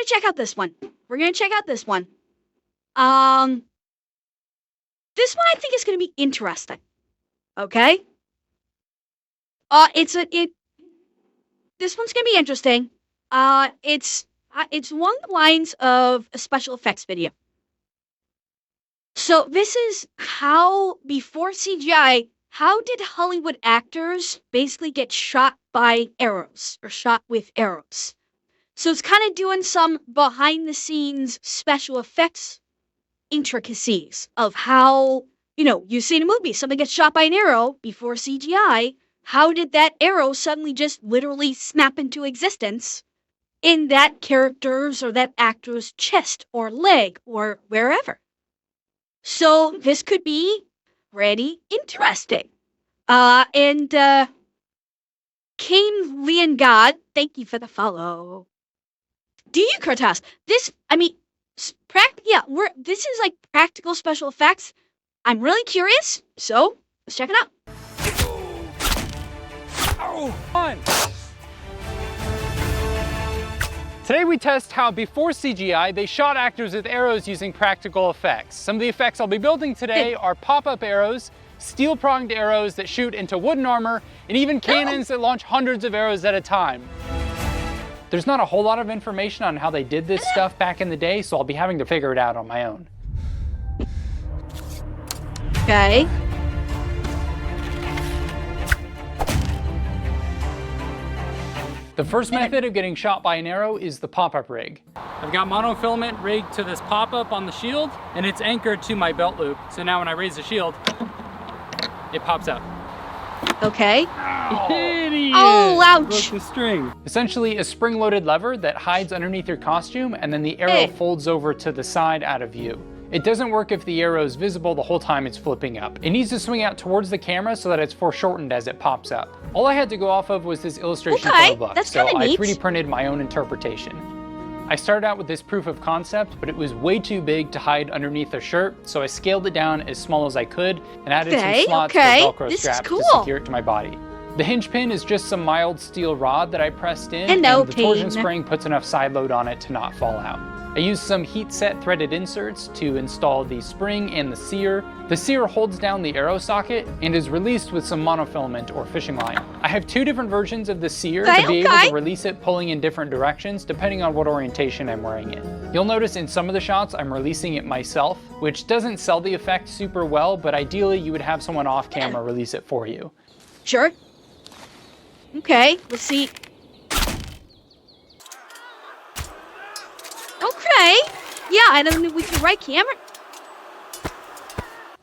gonna check out this one. This one I think is gonna be interesting. Okay? This one's gonna be interesting. It's along the lines of a special effects video. So this is how, before CGI, how did Hollywood actors basically get shot by arrows, or shot with arrows? So it's kind of doing some behind-the-scenes special effects intricacies of how, you see in a movie, somebody gets shot by an arrow before CGI. How did that arrow suddenly just literally snap into existence in that character's or that actor's chest or leg or wherever? So this could be pretty interesting. And Kane Leon God, thank you for the follow. Do you, Kurtas? This is like practical special effects. I'm really curious, so let's check it out. Oh, fun! Today we test how before CGI, they shot actors with arrows using practical effects. Some of the effects I'll be building today are pop-up arrows, steel-pronged arrows that shoot into wooden armor, and even cannons that launch hundreds of arrows at a time. There's not a whole lot of information on how they did this stuff back in the day, so I'll be having to figure it out on my own. Okay. The first method of getting shot by an arrow is the pop-up rig. I've got monofilament rigged to this pop-up on the shield, and it's anchored to my belt loop. So now when I raise the shield, it pops up. Okay. Idiot! Oh, ouch! Broke the string. Essentially a spring-loaded lever that hides underneath your costume, and then the arrow folds over to the side out of view. It doesn't work if the arrow is visible the whole time it's flipping up. It needs to swing out towards the camera so that it's foreshortened as it pops up. All I had to go off of was this illustration from a book, so I 3D printed my own interpretation. I started out with this proof of concept, but it was way too big to hide underneath a shirt, so I scaled it down as small as I could and added some slots for Velcro straps to secure it to my body. The hinge pin is just some mild steel rod that I pressed in, and the torsion spring puts enough side load on it to not fall out. I used some heat set threaded inserts to install the spring and the sear. The sear holds down the arrow socket and is released with some monofilament or fishing line. I have two different versions of the sear to be able to release it pulling in different directions depending on what orientation I'm wearing it. You'll notice in some of the shots I'm releasing it myself, which doesn't sell the effect super well, but ideally you would have someone off camera release it for you. Sure. Okay, let's see. Okay. Yeah, I don't know with the right camera.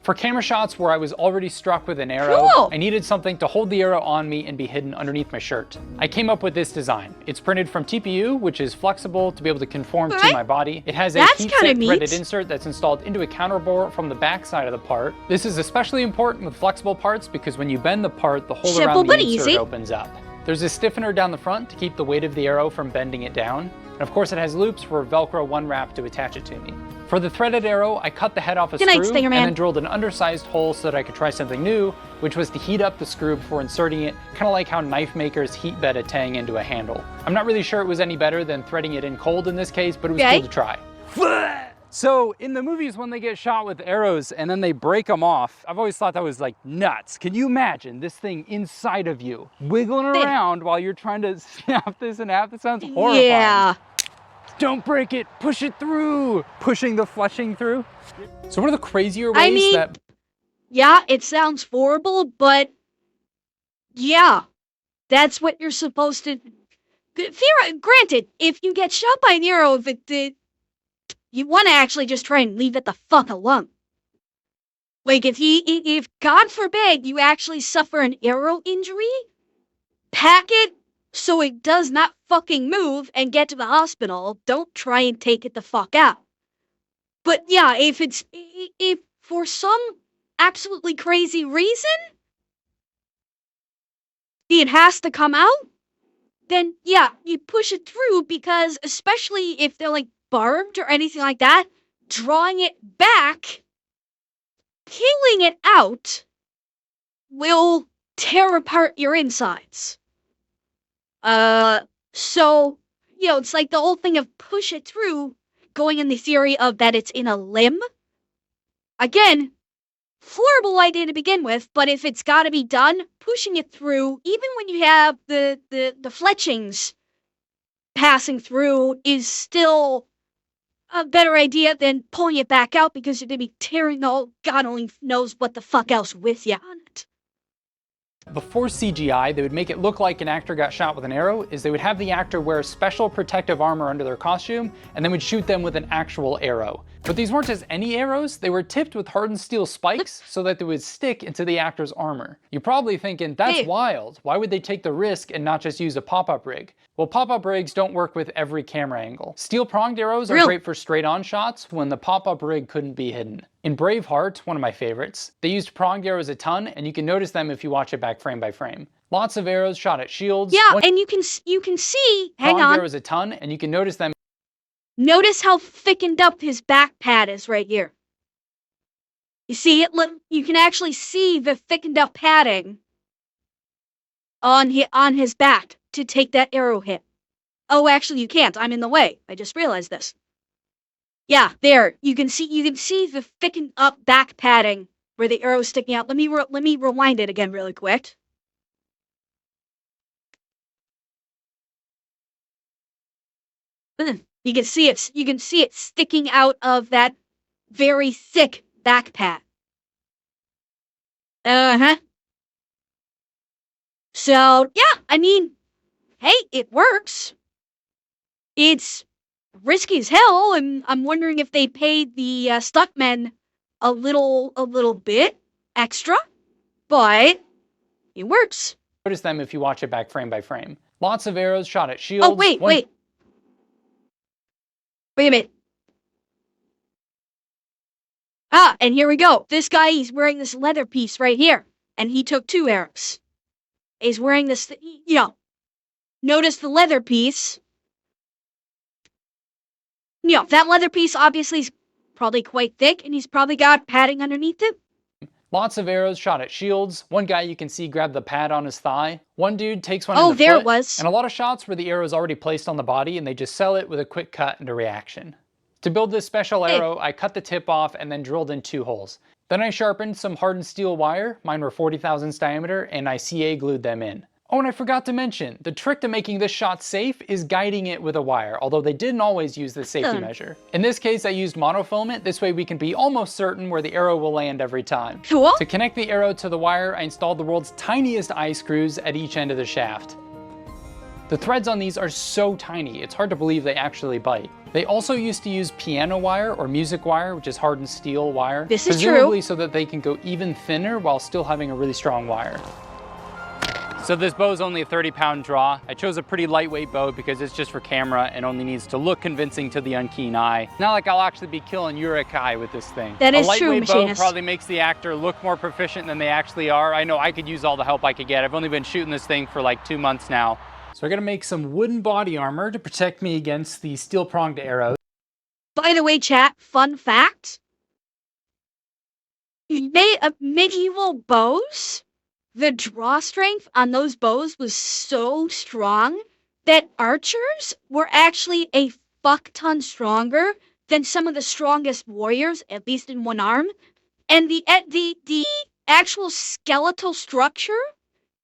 For camera shots where I was already struck with an arrow, I needed something to hold the arrow on me and be hidden underneath my shirt. I came up with this design. It's printed from TPU, which is flexible to be able to conform to my body. It has a heat-set threaded insert that's installed into a counterbore from the back side of the part. This is especially important with flexible parts because when you bend the part, the hole around the insert opens up. There's a stiffener down the front to keep the weight of the arrow from bending it down. And of course it has loops for Velcro one wrap to attach it to me. For the threaded arrow, I cut the head off a screw and then drilled an undersized hole so that I could try something new, which was to heat up the screw before inserting it, kind of like how knife makers heat bed a tang into a handle. I'm not really sure it was any better than threading it in cold in this case, but it was cool to try. So in the movies when they get shot with arrows and then they break them off, I've always thought that was like nuts. Can you imagine this thing inside of you wiggling around while you're trying to snap this in half? That sounds horrifying. Yeah. Don't break it, push it through. Pushing the fleshing through. So what are the crazier ways that... Yeah, it sounds horrible, but yeah, that's what you're supposed to... Granted, if you get shot by an arrow, you want to actually just try and leave it the fuck alone. Like, if God forbid you actually suffer an arrow injury, pack it so it does not fucking move and get to the hospital. Don't try and take it the fuck out. But yeah, if for some absolutely crazy reason it has to come out, then yeah, you push it through because especially if they're like barbed or anything like that, drawing it back, peeling it out will tear apart your insides. So it's like the whole thing of push it through, going in the theory of that it's in a limb. Again, horrible idea to begin with, but if it's got to be done, pushing it through, even when you have the fletchings passing through, is still a better idea than pulling it back out because you're going to be tearing the whole God only knows what the fuck else with you on it. Before CGI, they would make it look like an actor got shot with an arrow, is they would have the actor wear special protective armor under their costume, and then would shoot them with an actual arrow. But these weren't just any arrows, they were tipped with hardened steel spikes so that they would stick into the actor's armor. You're probably thinking, that's wild. Why would they take the risk and not just use a pop-up rig? Well, pop-up rigs don't work with every camera angle. Steel pronged arrows are great for straight-on shots when the pop-up rig couldn't be hidden. In Braveheart, one of my favorites, they used pronged arrows a ton, and you can notice them if you watch it back frame by frame. Lots of arrows shot at shields. Yeah, and you can see, hang on. Pronged arrows a ton, and you can notice them. Notice how thickened up his back pad is right here. You see it? You can actually see the thickened up padding on his back to take that arrow hit. Oh, actually you can't. I'm in the way. I just realized this. Yeah, there. You can see the thickened up back padding where the arrow's sticking out. Let me rewind it again really quick. You can see it sticking out of that very thick back pad. So, yeah, I mean, hey, it works. It's risky as hell, and I'm wondering if they paid the stuntmen a little bit extra, but it works. Notice them if you watch it back frame by frame. Lots of arrows shot at shields. Oh, wait a minute. Ah, and here we go. This guy, he's wearing this leather piece right here, and he took 2 arrows. He's wearing this, notice the leather piece. That leather piece obviously is probably quite thick, and he's probably got padding underneath it. Lots of arrows shot at shields. One guy you can see grab the pad on his thigh. One dude takes one in the there foot, it was. And a lot of shots where the arrow is already placed on the body and they just sell it with a quick cut and a reaction. To build this special arrow, I cut the tip off and then drilled in 2 holes. Then I sharpened some hardened steel wire, mine were 40 thousandths diameter, and I CA glued them in. Oh, and I forgot to mention, the trick to making this shot safe is guiding it with a wire, although they didn't always use this safety measure. In this case, I used monofilament. This way we can be almost certain where the arrow will land every time. Cool. To connect the arrow to the wire, I installed the world's tiniest eye screws at each end of the shaft. The threads on these are so tiny, it's hard to believe they actually bite. They also used to use piano wire or music wire, which is hardened steel wire. This is presumably true. So that they can go even thinner while still having a really strong wire. So this bow is only a 30-pound draw. I chose a pretty lightweight bow because it's just for camera and only needs to look convincing to the unkeen eye. Not like I'll actually be killing Urikai with this thing. That is true, A lightweight bow machinist. probably makes the actor look more proficient than they actually are. I know I could use all the help I could get. I've only been shooting this thing for like 2 months now. So I gotta make some wooden body armor to protect me against the steel-pronged arrows. By the way, chat, fun fact. Medieval bows, the draw strength on those bows was so strong that archers were actually a fuck ton stronger than some of the strongest warriors, at least in one arm. And the actual skeletal structure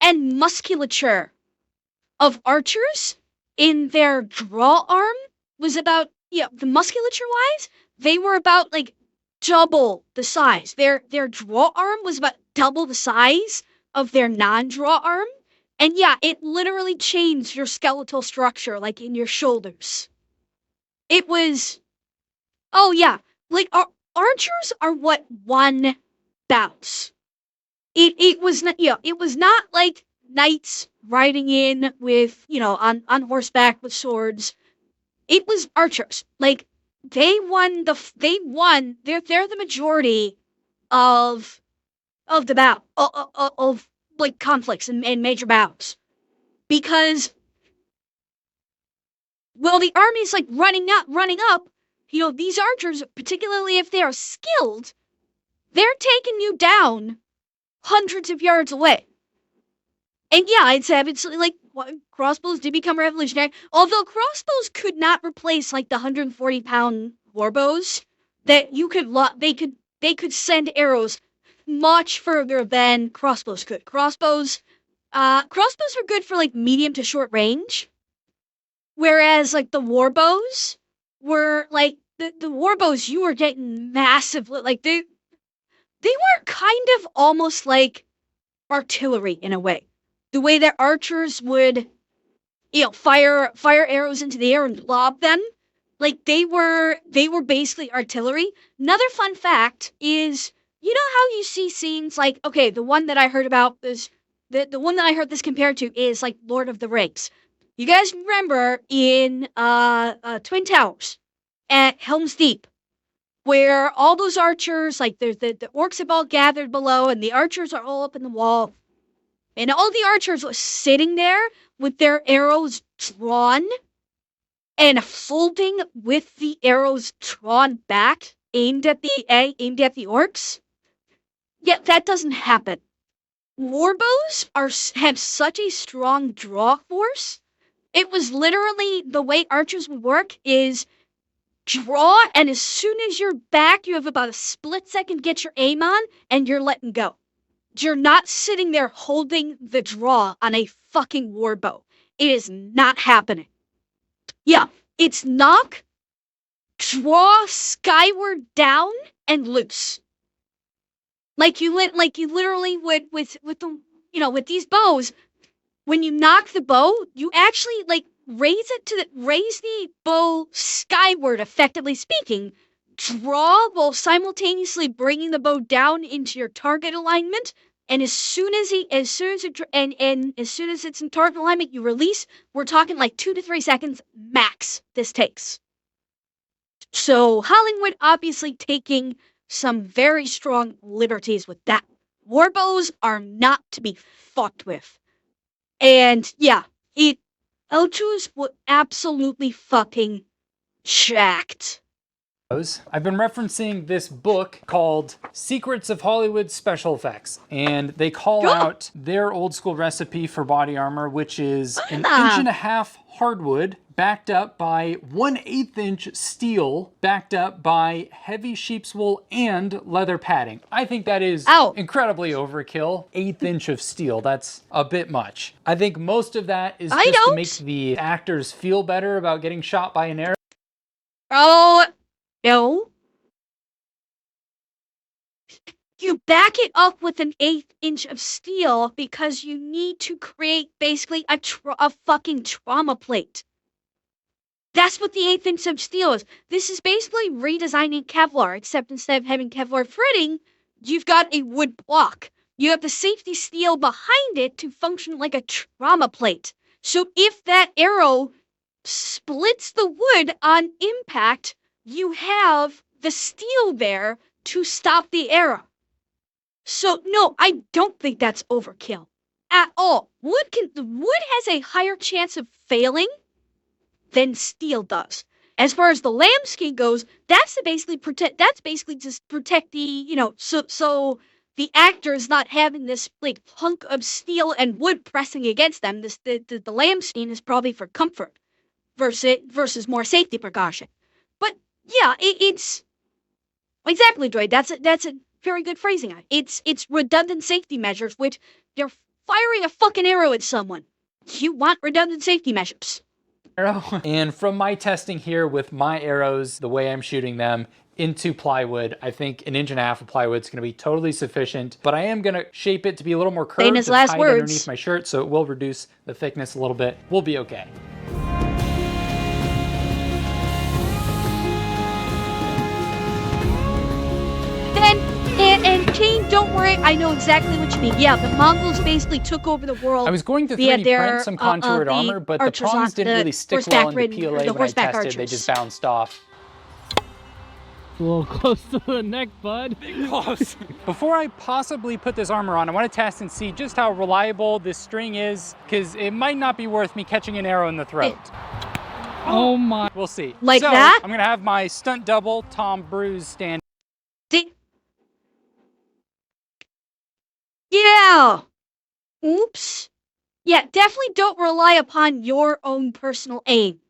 and musculature of archers in their draw arm was about, the musculature-wise, they were about, like, double the size. Their draw arm was about double the size of their non-draw arm. And yeah, it literally changed your skeletal structure, like in your shoulders. It was, oh yeah, like archers are what won bouts. It was not, it was not like knights riding in with, on horseback with swords. It was archers. Like, they're the majority of the bout, of like conflicts and major bouts. Because, well, the army's like running up, these archers, particularly if they are skilled, they're taking you down hundreds of yards away. And yeah, it's absolutely like crossbows did become revolutionary. Although crossbows could not replace like the 140-pound warbows that you could they could send arrows much further than crossbows could. Crossbows were good for like medium to short range, whereas like the warbows were like the warbows you were getting massive like they were kind of almost like artillery in a way. The way that archers would, fire arrows into the air and lob them, like they were basically artillery. Another fun fact is, you know how you see scenes like, okay, the one that I heard about is the one that I heard this compared to is like Lord of the Rings. You guys remember in Twin Towers at Helm's Deep, where all those archers, like there's the orcs have all gathered below, and the archers are all up in the wall, and all the archers were sitting there with their arrows drawn and holding with the arrows drawn back, aimed at the orcs. Yet that doesn't happen. Warbows have such a strong draw force. It was literally the way archers would work is draw, and as soon as you're back, you have about a split second to get your aim on, and you're letting go. You're not sitting there holding the draw on a fucking warbow. It is not happening. Yeah, it's knock, draw skyward down, and loose. Like you literally would with the with these bows. When you knock the bow, you actually like raise the bow skyward, effectively speaking. Draw while simultaneously bringing the bow down into your target alignment, and as soon as it's in target alignment, you release. We're talking like 2 to 3 seconds max this takes. So Hollywood obviously taking some very strong liberties with that. Warbows are not to be fucked with. And yeah, Elchus were absolutely fucking jacked. I've been referencing this book called Secrets of Hollywood Special Effects, and they call out their old school recipe for body armor, which is an 1.5 inch hardwood backed up by 1/8 inch steel, backed up by heavy sheep's wool and leather padding. I think that is incredibly overkill. 1/8 inch of steel, that's a bit much. I think most of that is just to make the actors feel better about getting shot by an arrow. Oh, no. You back it up with an 1/8 inch of steel because you need to create basically a fucking trauma plate. That's what the 1/8 inch of steel is. This is basically redesigning Kevlar, except instead of having Kevlar fritting, you've got a wood block. You have the safety steel behind it to function like a trauma plate. So if that arrow splits the wood on impact, you have the steel there to stop the arrow. So no, I don't think that's overkill at all. Wood has a higher chance of failing than steel does. As far as the lambskin goes, that's to basically just protect the so the actor is not having this like hunk of steel and wood pressing against them. The lambskin is probably for comfort versus more safety precaution. But yeah, it's exactly, Droid. That's a very good phrasing. It's redundant safety measures, which you're firing a fucking arrow at someone. You want redundant safety measures. And from my testing here with my arrows, the way I'm shooting them into plywood, I think 1.5 inches of plywood is going to be totally sufficient, but I am going to shape it to be a little more curved to hide underneath my shirt, so it will reduce the thickness a little bit. We'll be okay. And Kane, don't worry, I know exactly what you mean. Yeah, the Mongols basically took over the world. I was going to 3D print some contoured armor, but the prongs didn't really stick well in the PLA when I tested. Archers. They just bounced off. A little close to the neck, bud. Close. Before I possibly put this armor on, I want to test and see just how reliable this string is, because it might not be worth me catching an arrow in the throat. Oh my. We'll see. Like that? I'm going to have my stunt double, Tom Bruce, stand. Yeah. Oops. Yeah, definitely don't rely upon your own personal aim.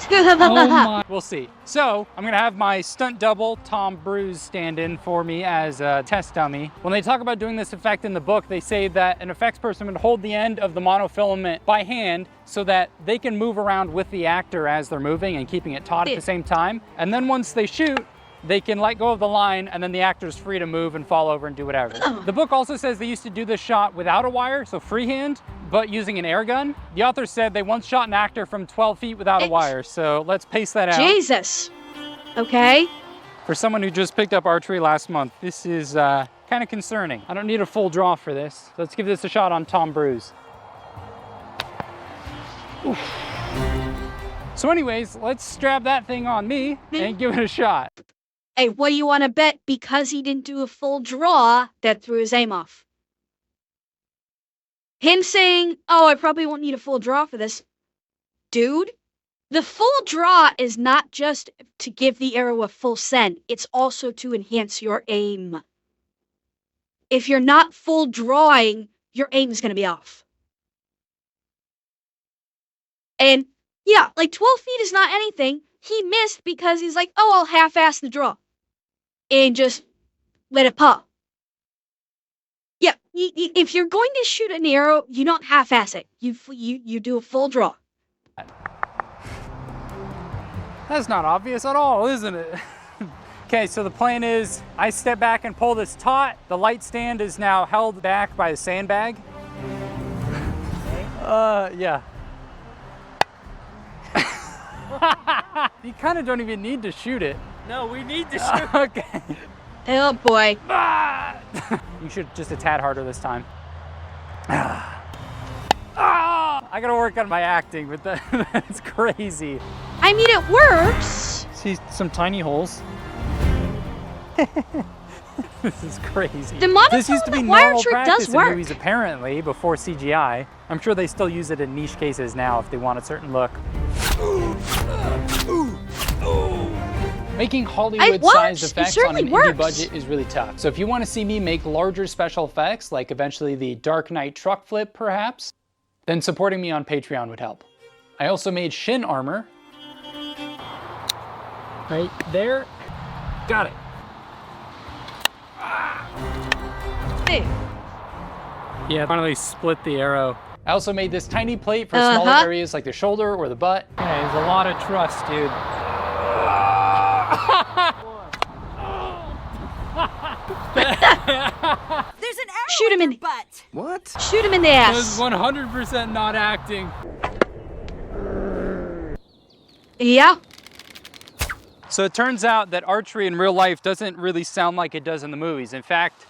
Oh my. We'll see. So I'm gonna have my stunt double, Tom Bruce, stand in for me as a test dummy. When they talk about doing this effect in the book, they say that an effects person would hold the end of the monofilament by hand so that they can move around with the actor as they're moving and keeping it taut at the same time. And then once they shoot, they can let go of the line and then the actor's free to move and fall over and do whatever. The book also says they used to do this shot without a wire, so freehand, but using an air gun. The author said they once shot an actor from 12 feet without a wire, so let's pace that out. Jesus. Okay. For someone who just picked up archery last month, this is kind of concerning. I don't need a full draw for this. So let's give this a shot on Tom Bruce. Oof. So anyways, let's strap that thing on me and give it a shot. Hey, what do you want to bet? Because he didn't do a full draw, that threw his aim off. Him saying, oh, I probably won't need a full draw for this. Dude, the full draw is not just to give the arrow a full send. It's also to enhance your aim. If you're not full drawing, your aim is going to be off. And yeah, like 12 feet is not anything. He missed because he's like, oh, I'll half-ass the draw. And just let it pop. Yeah, if you're going to shoot an arrow, you don't half-ass it. You do a full draw. That's not obvious at all, isn't it? Okay, so the plan is I step back and pull this taut. The light stand is now held back by the sandbag. Yeah. You kind of don't even need to shoot it. No, we need to shoot. Okay. Oh boy. You should just a tad harder this time. I gotta work on my acting, but that's crazy. I mean, it works. See some tiny holes. This is crazy. This used to be normal practice in movies, apparently, before CGI. I'm sure they still use it in niche cases now if they want a certain look. Making Hollywood-sized effects on an indie budget is really tough. So if you want to see me make larger special effects, like eventually the Dark Knight truck flip, perhaps, then supporting me on Patreon would help. I also made shin armor. Right there. Got it. Hey. Yeah, finally split the arrow. I also made this tiny plate for smaller areas like the shoulder or the butt. Okay, there's a lot of trust, dude. There's an arrow Shoot him in your butt. What? Shoot him in the That was ass. 100% not acting. Yeah. So it turns out that archery in real life doesn't really sound like it does in the movies. In fact,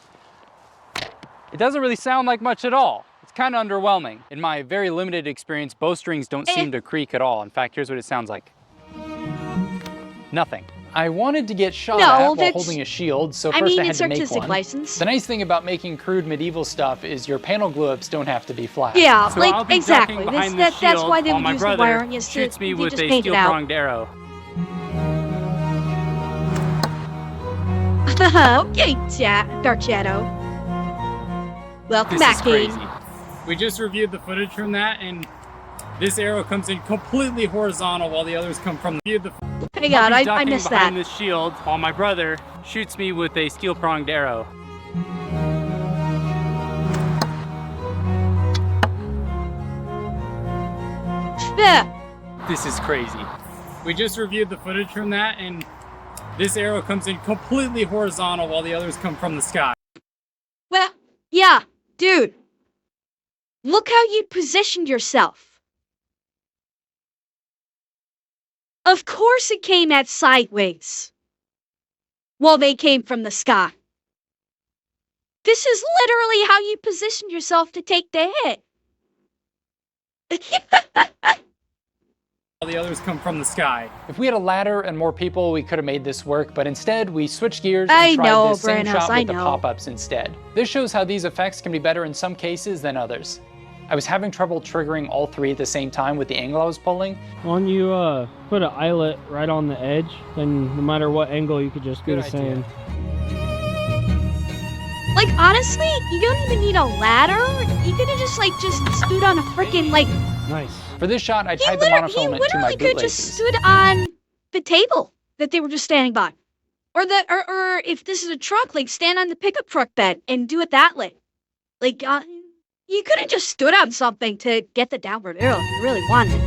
it doesn't really sound like much at all. It's kind of underwhelming. In my very limited experience, bowstrings don't seem to creak at all. In fact, here's what it sounds like. Nothing. I wanted to get shot at while holding a shield, so first I had to make one. License. The nice thing about making crude medieval stuff is your panel glue-ups don't have to be flat. Yeah, So like I'll be exactly. ducking behind the That's why they shield would while use my the brother wiring. shoots me with a paint it out. steel-pronged arrow. Okay, Dark Shadow. Welcome This back, is game. crazy. We just reviewed the footage from that, and this arrow comes in completely horizontal while the others come from the Hang on, I ducking missed behind that. this shield while my brother shoots me with a steel-pronged arrow. This is crazy. We just reviewed the footage from that, and this arrow comes in completely horizontal while the others come from the sky. Well, yeah, dude. Look how you positioned yourself. Of course it came at sideways. Well, they came from the sky. This is literally how you positioned yourself to take the hit. All the others come from the sky. If we had a ladder and more people, we could have made this work, but instead we switched gears and tried this same shot with the pop-ups instead. This shows how these effects can be better in some cases than others. I was having trouble triggering all three at the same time with the angle I was pulling. When you put an eyelet right on the edge, then no matter what angle, you could just do the same. Like, honestly, you don't even need a ladder. You could have just stood on a freaking, like... Nice. For this shot, I He tied the monofilament to my literally could have just bootlaces. stood on the table that they were just standing by. Or if this is a truck, like, stand on the pickup truck bed and do it that way. Like, you could have just stood on something to get the downward arrow if you really wanted.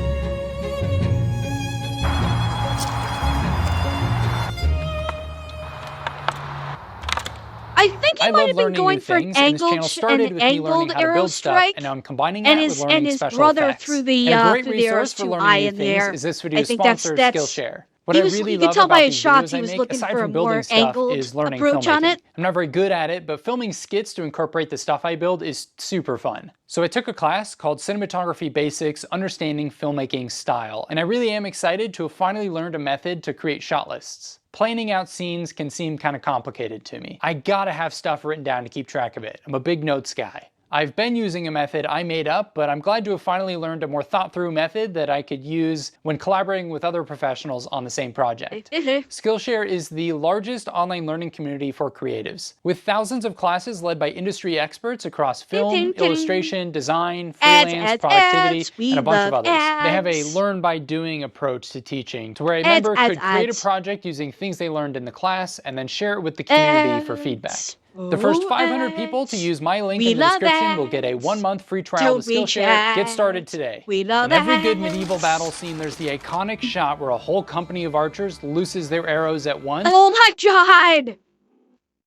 I think he might have been going for an angled arrow strike, and now I'm combining and that his with learning and his special brother effects. through the And a great through the arrows resource for too learning high new in there. things is this video's I think sponsor, that's Skillshare. What he I was, really you love could tell about by these his shots videos I he was make, looking aside for a from more building stuff, angled is learning approach on filmmaking. it. I'm not very good at it, but filming skits to incorporate the stuff I build is super fun. So I took a class called Cinematography Basics, Understanding Filmmaking Style, and I really am excited to have finally learned a method to create shot lists. Planning out scenes can seem kind of complicated to me. I gotta have stuff written down to keep track of it. I'm a big notes guy. I've been using a method I made up, but I'm glad to have finally learned a more thought-through method that I could use when collaborating with other professionals on the same project. Skillshare is the largest online learning community for creatives, with thousands of classes led by industry experts across film, illustration, design, freelance, productivity, and a bunch of others. They have a learn-by-doing approach to teaching, to where a member could create a project using things they learned in the class and then share it with the community for feedback. The first 500 people to use my link in the description will get a 1-month free trial with Skillshare. Get started today. In every good medieval battle scene, there's the iconic shot where a whole company of archers looses their arrows at once. Oh my god!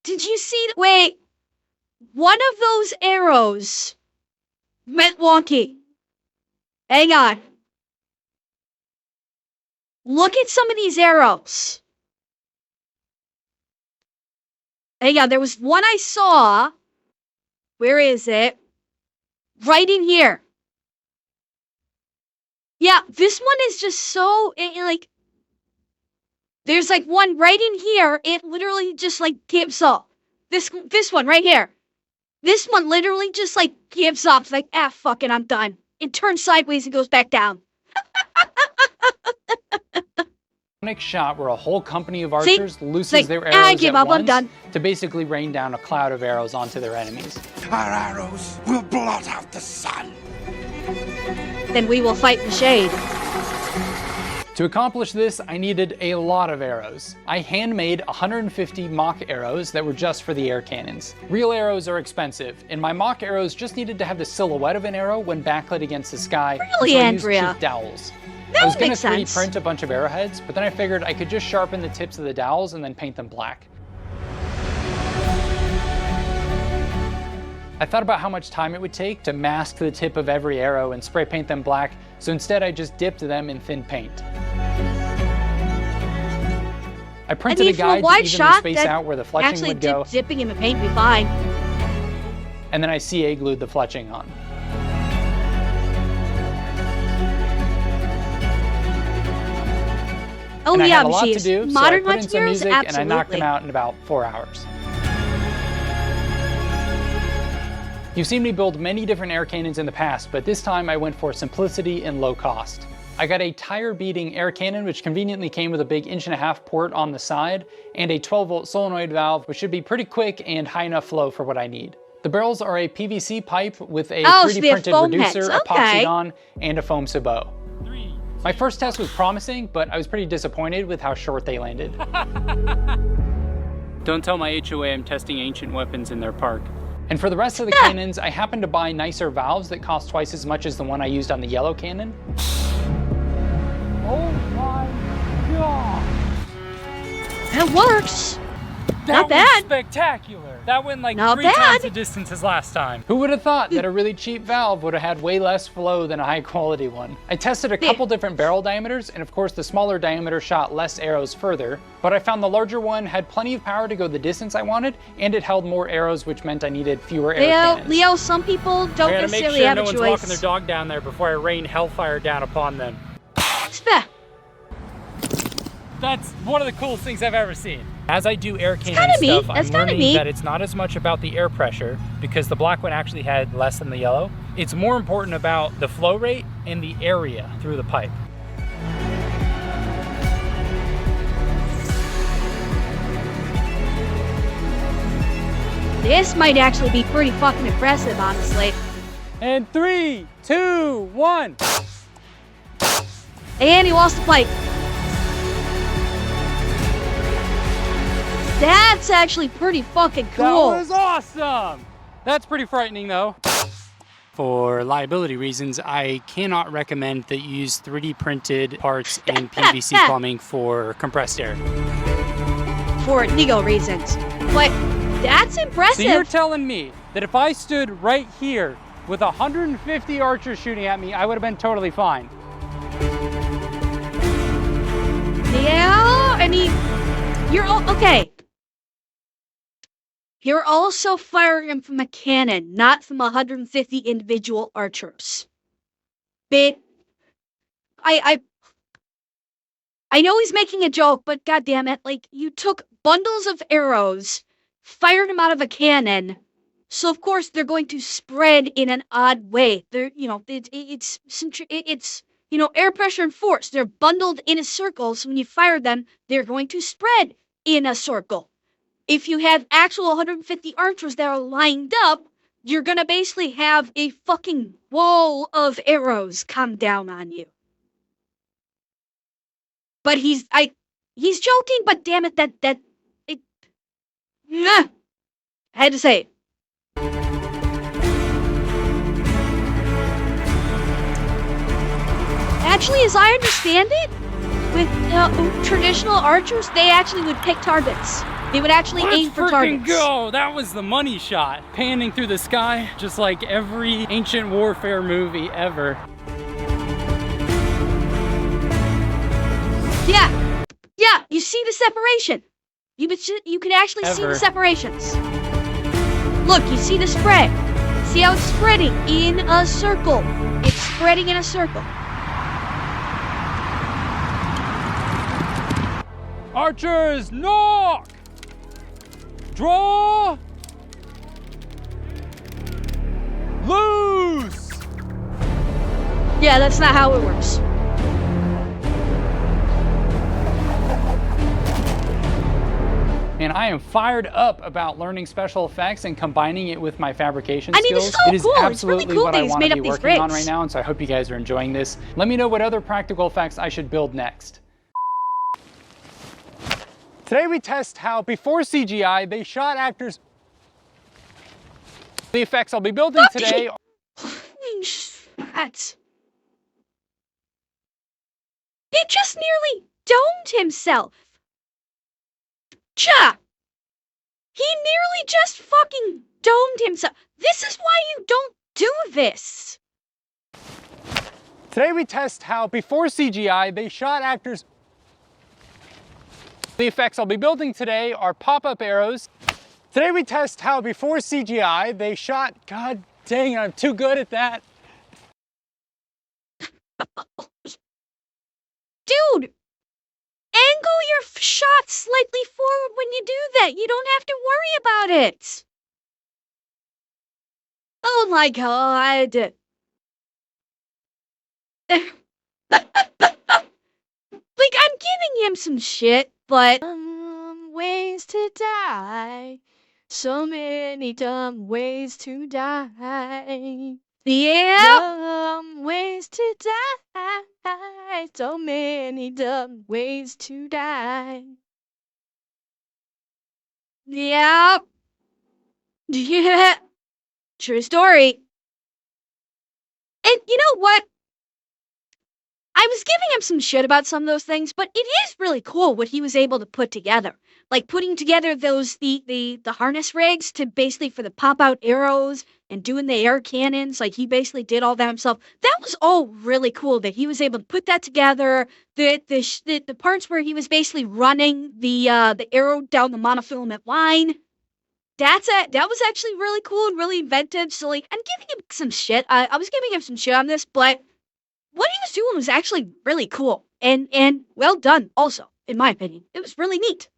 Did you see? Wait, one of those arrows went wonky. Hang on. Look at some of these arrows. Hang on, there was one I saw. Where is it? Right in here. Yeah, this one is just so, like... There's like one right in here. It literally just like gives up. This one right here. This one literally just like gives up. It's like, fuck it, I'm done. It turns sideways and goes back down. Shot where a whole company of archers loses their arrows at once to basically rain down a cloud of arrows onto their enemies. Our arrows will blot out the sun. Then we will fight in the shade. To accomplish this, I needed a lot of arrows. I handmade 150 mock arrows that were just for the air cannons. Real arrows are expensive, and my mock arrows just needed to have the silhouette of an arrow when backlit against the sky. Really, so I Andrea? used cheap dowels. That I was would gonna make 3D sense. print a bunch of arrowheads, but then I figured I could just sharpen the tips of the dowels and then paint them black. I thought about how much time it would take to mask the tip of every arrow and spray paint them black, so instead I just dipped them in thin paint. I printed a guide to evenly space out where the fletching would go, dipping in the paint would be fine. and then I CA glued the fletching on. Oh and I yeah, had a lot to do, so I put in some music and I knocked them out in about 4 hours. You've seen me build many different air cannons in the past, but this time I went for simplicity and low cost. I got a tire-beating air cannon, which conveniently came with a big 1.5-inch port on the side, and a 12-volt solenoid valve, which should be pretty quick and high enough flow for what I need. The barrels are a PVC pipe with a 3D printed reducer epoxied on and a foam sabot. My first test was promising, but I was pretty disappointed with how short they landed. Don't tell my HOA I'm testing ancient weapons in their park. And for the rest of the cannons, I happened to buy nicer valves that cost twice as much as the one I used on the yellow cannon. Oh my god! It works. That Not bad. was spectacular. That went like Not 3 bad. times the distance as last time. Who would have thought that a really cheap valve would have had way less flow than a high quality one? I tested a couple different barrel diameters, and of course the smaller diameter shot less arrows further, but I found the larger one had plenty of power to go the distance I wanted, and it held more arrows, which meant I needed fewer air cannons. Leo, some people don't I gotta make necessarily sure have no a one's choice. walking their dog down there before I rain hellfire down upon them. Speh. That's one of the coolest things I've ever seen. As I do air cannon kinda neat. stuff, I'm That's kinda learning neat. that it's not as much about the air pressure, because the black one actually had less than the yellow. It's more important about the flow rate and the area through the pipe. This might actually be pretty fucking impressive, honestly. And 3, 2, 1. And he lost the fight. That's actually pretty fucking cool. That was awesome! That's pretty frightening though. For liability reasons, I cannot recommend that you use 3D printed parts in PVC plumbing for compressed air. For legal reasons. But that's impressive. So you're telling me that if I stood right here with 150 archers shooting at me, I would have been totally fine? Yeah, I mean, you're okay. You're also firing from a cannon, not from 150 individual archers. But I know he's making a joke, but goddammit, like, you took bundles of arrows, fired them out of a cannon, so of course they're going to spread in an odd way. They're, it's air pressure and force. They're bundled in a circle, so when you fire them, they're going to spread in a circle. If you have actual 150 archers that are lined up, you're gonna basically have a fucking wall of arrows come down on you. But he's joking, but damn it, I had to say it. Actually, as I understand it, with traditional archers, they actually would pick targets. They would actually aim for targets. Let's freaking go! That was the money shot. Panning through the sky, just like every ancient warfare movie ever. Yeah, you see the separation. You can actually see the separations. Look, you see the spread. See how it's spreading in a circle. It's spreading in a circle. Archers, knock! Draw! Loose! Yeah, that's not how it works. And I am fired up about learning special effects and combining it with my fabrication skills. It's so It is cool. absolutely It's really cool what that I he's want made to up be these working on rigs. right now, and so I hope you guys are enjoying this. Let me know what other practical effects I should build next. Today we test how, before CGI, they shot actors. The effects I'll be building today. He just nearly domed himself. Cha! He nearly just fucking domed himself. This is why you don't do this. Today we test how, before CGI, they shot actors. The effects I'll be building today are pop-up arrows. Today we test how, before CGI, they shot. God dang it, I'm too good at that. Dude! Angle your shot slightly forward when you do that. You don't have to worry about it. Oh my god. Like, I'm giving him some shit, but... Ways to die. So many dumb ways to die. Yeah. Dumb ways to die. So many dumb ways to die. Yeah. Yeah. True story. And you know what? I was giving him some shit about some of those things, but it is really cool what he was able to put together. Like putting together those the harness rigs to basically for the pop-out arrows and doing the air cannons. Like he basically did all that himself. That was all really cool that he was able to put that together. The parts where he was basically running the arrow down the monofilament line. That was actually really cool and really inventive. So like I'm giving him some shit. I was giving him some shit on this, but what he was doing was actually really cool and well done also, in my opinion. It was really neat.